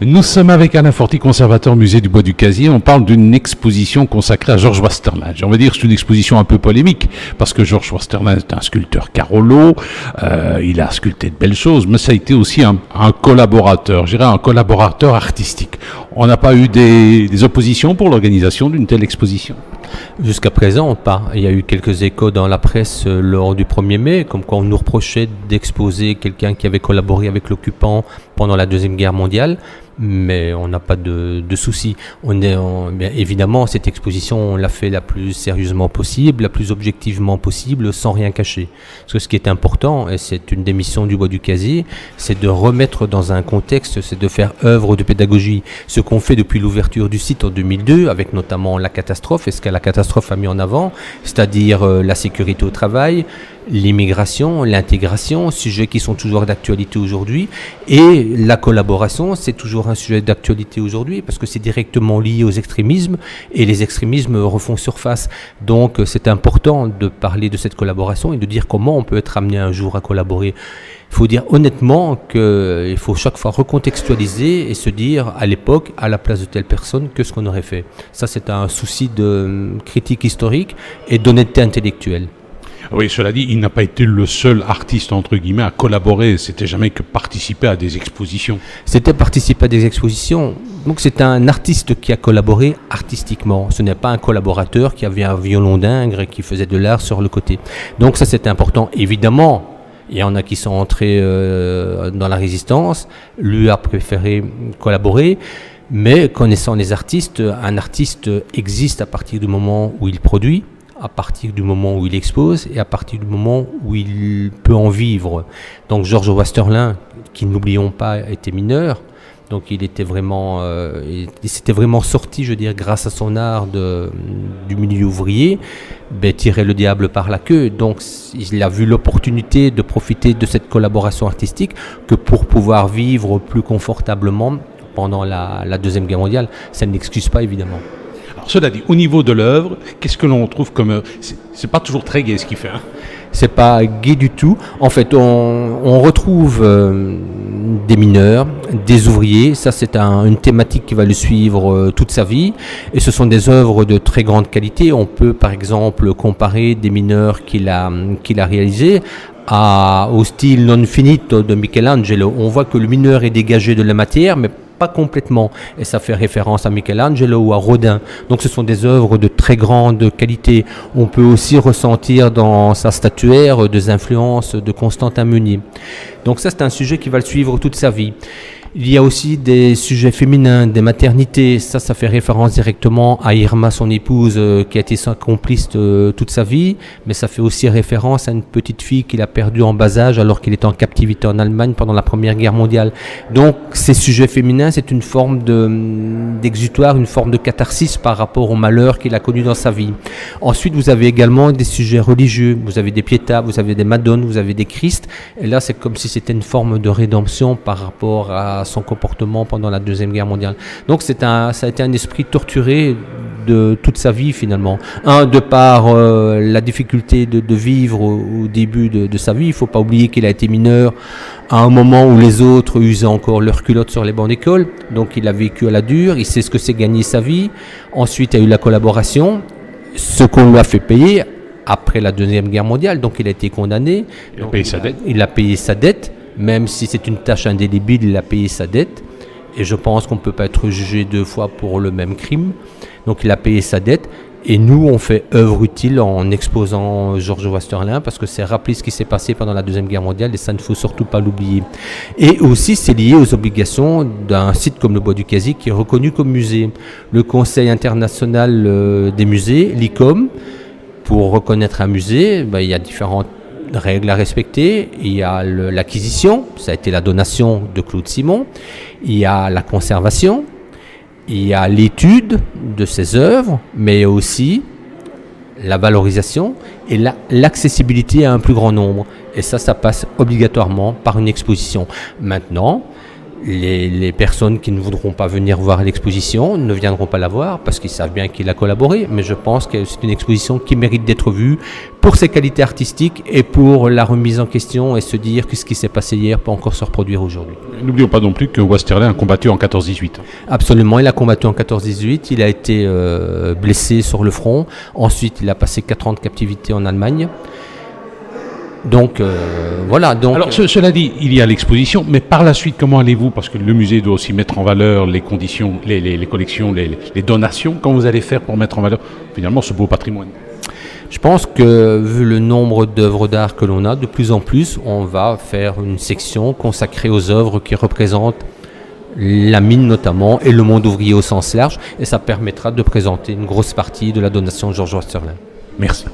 Nous sommes avec Alain Forti, conservateur au musée du Bois du Casier. On parle d'une exposition consacrée à George Wasterland. On va dire que c'est une exposition un peu polémique, parce que George Wasterland est un sculpteur Carolo, il a sculpté de belles choses, mais ça a été aussi un collaborateur, je dirais un collaborateur artistique. On n'a pas eu des oppositions pour l'organisation d'une telle exposition? Jusqu'à présent, pas. Il y a eu quelques échos dans la presse lors du 1er mai, comme quoi on nous reprochait d'exposer quelqu'un qui avait collaboré avec l'occupant pendant la Deuxième Guerre mondiale, mais on n'a pas de soucis. Bien évidemment, cette exposition, on l'a fait la plus sérieusement possible, la plus objectivement possible, sans rien cacher. Parce que ce qui est important, et c'est une des missions du Bois du Casier, c'est de remettre dans un contexte, c'est de faire œuvre de pédagogie. Ce qu'on fait depuis l'ouverture du site en 2002, avec notamment la catastrophe, et ce que la catastrophe a mis en avant, c'est-à-dire la sécurité au travail, l'immigration, l'intégration, sujets qui sont toujours d'actualité aujourd'hui, et la collaboration, c'est toujours un sujet d'actualité aujourd'hui parce que c'est directement lié aux extrémismes et les extrémismes refont surface. Donc c'est important de parler de cette collaboration et de dire comment on peut être amené un jour à collaborer. Il faut dire honnêtement qu'il faut chaque fois recontextualiser et se dire à l'époque, à la place de telle personne, que ce qu'on aurait fait. Ça, c'est un souci de critique historique et d'honnêteté intellectuelle. Oui, cela dit, il n'a pas été le seul artiste, entre guillemets, à collaborer. C'était jamais que participer à des expositions. C'était participer à des expositions. Donc c'est un artiste qui a collaboré artistiquement. Ce n'est pas un collaborateur qui avait un violon d'ingres et qui faisait de l'art sur le côté. Donc ça, c'est important. Évidemment, il y en a qui sont entrés dans la résistance. Lui a préféré collaborer. Mais connaissant les artistes, un artiste existe à partir du moment où il produit, à partir du moment où il expose et à partir du moment où il peut en vivre. Donc George Wasterland, qui n'oublions pas, était mineur, donc il était vraiment, il s'était vraiment sorti, je veux dire, grâce à son art du milieu ouvrier, tirer le diable par la queue. Donc il a vu l'opportunité de profiter de cette collaboration artistique que pour pouvoir vivre plus confortablement pendant la Deuxième Guerre mondiale. Ça ne l'excuse pas, évidemment. Cela dit, au niveau de l'œuvre, qu'est-ce que l'on trouve comme... C'est pas toujours très gai ce qu'il fait. Hein? C'est pas gai du tout. En fait, on retrouve des mineurs, des ouvriers. Ça, c'est une thématique qui va le suivre toute sa vie. Et ce sont des œuvres de très grande qualité. On peut, par exemple, comparer des mineurs qu'il a réalisés au style Non Finito de Michelangelo. On voit que le mineur est dégagé de la matière, mais pas complètement, et ça fait référence à Michelangelo ou à Rodin. Donc ce sont des œuvres de très grande qualité. On peut aussi ressentir dans sa statuaire des influences de Constantin Meunier. Donc ça, c'est un sujet qui va le suivre toute sa vie. Il y a aussi des sujets féminins, des maternités. Ça fait référence directement à Irma, son épouse, qui a été sa complice toute sa vie. Mais ça fait aussi référence à une petite fille qu'il a perdue en bas âge alors qu'il était en captivité en Allemagne pendant la Première Guerre mondiale. Donc ces sujets féminins, c'est une forme d'exutoire, une forme de catharsis par rapport au malheur qu'il a connu dans sa vie. Ensuite, vous avez également des sujets religieux. Vous avez des Pietà, vous avez des Madones, vous avez des Christ. Et là, c'est comme si c'était une forme de rédemption par rapport à son comportement pendant la Deuxième Guerre mondiale. Donc ça a été un esprit torturé de toute sa vie finalement. De par la difficulté de vivre au début de sa vie. Il ne faut pas oublier qu'il a été mineur à un moment où les autres usaient encore leurs culottes sur les bancs d'école. Donc il a vécu à la dure, il sait ce que c'est gagner sa vie. Ensuite, il y a eu la collaboration, ce qu'on lui a fait payer après la Deuxième Guerre mondiale. Donc il a été condamné. Il a payé sa dette. Il a payé sa dette. Même si c'est une tâche indélébile, il a payé sa dette. Et je pense qu'on ne peut pas être jugé 2 fois pour le même crime. Donc il a payé sa dette. Et nous, on fait œuvre utile en exposant George Wasterland parce que c'est rappeler ce qui s'est passé pendant la Deuxième Guerre mondiale et ça ne faut surtout pas l'oublier. Et aussi, c'est lié aux obligations d'un site comme le Bois du Casier qui est reconnu comme musée. Le Conseil international des musées, l'ICOM, pour reconnaître un musée, il y a différentes règles à respecter. Il y a l'acquisition, ça a été la donation de Claude Simon. Il y a la conservation, il y a l'étude de ces œuvres, mais aussi la valorisation et l'accessibilité à un plus grand nombre. Et ça passe obligatoirement par une exposition. Maintenant, Les personnes qui ne voudront pas venir voir l'exposition ne viendront pas la voir parce qu'ils savent bien qu'il a collaboré, mais je pense que c'est une exposition qui mérite d'être vue pour ses qualités artistiques et pour la remise en question et se dire que ce qui s'est passé hier peut encore se reproduire aujourd'hui. N'oublions pas non plus que Wasterlin a combattu en 14-18. Absolument, il a combattu en 14-18, il a été blessé sur le front, ensuite il a passé 4 ans de captivité en Allemagne. Donc voilà. Donc, alors cela dit, il y a l'exposition, mais par la suite, comment allez-vous? Parce que le musée doit aussi mettre en valeur les conditions, les collections, les donations. Comment vous allez faire pour mettre en valeur finalement ce beau patrimoine? Je pense que vu le nombre d'œuvres d'art que l'on a, de plus en plus, on va faire une section consacrée aux œuvres qui représentent la mine notamment et le monde ouvrier au sens large, et ça permettra de présenter une grosse partie de la donation de Georges Wasterlin. Merci.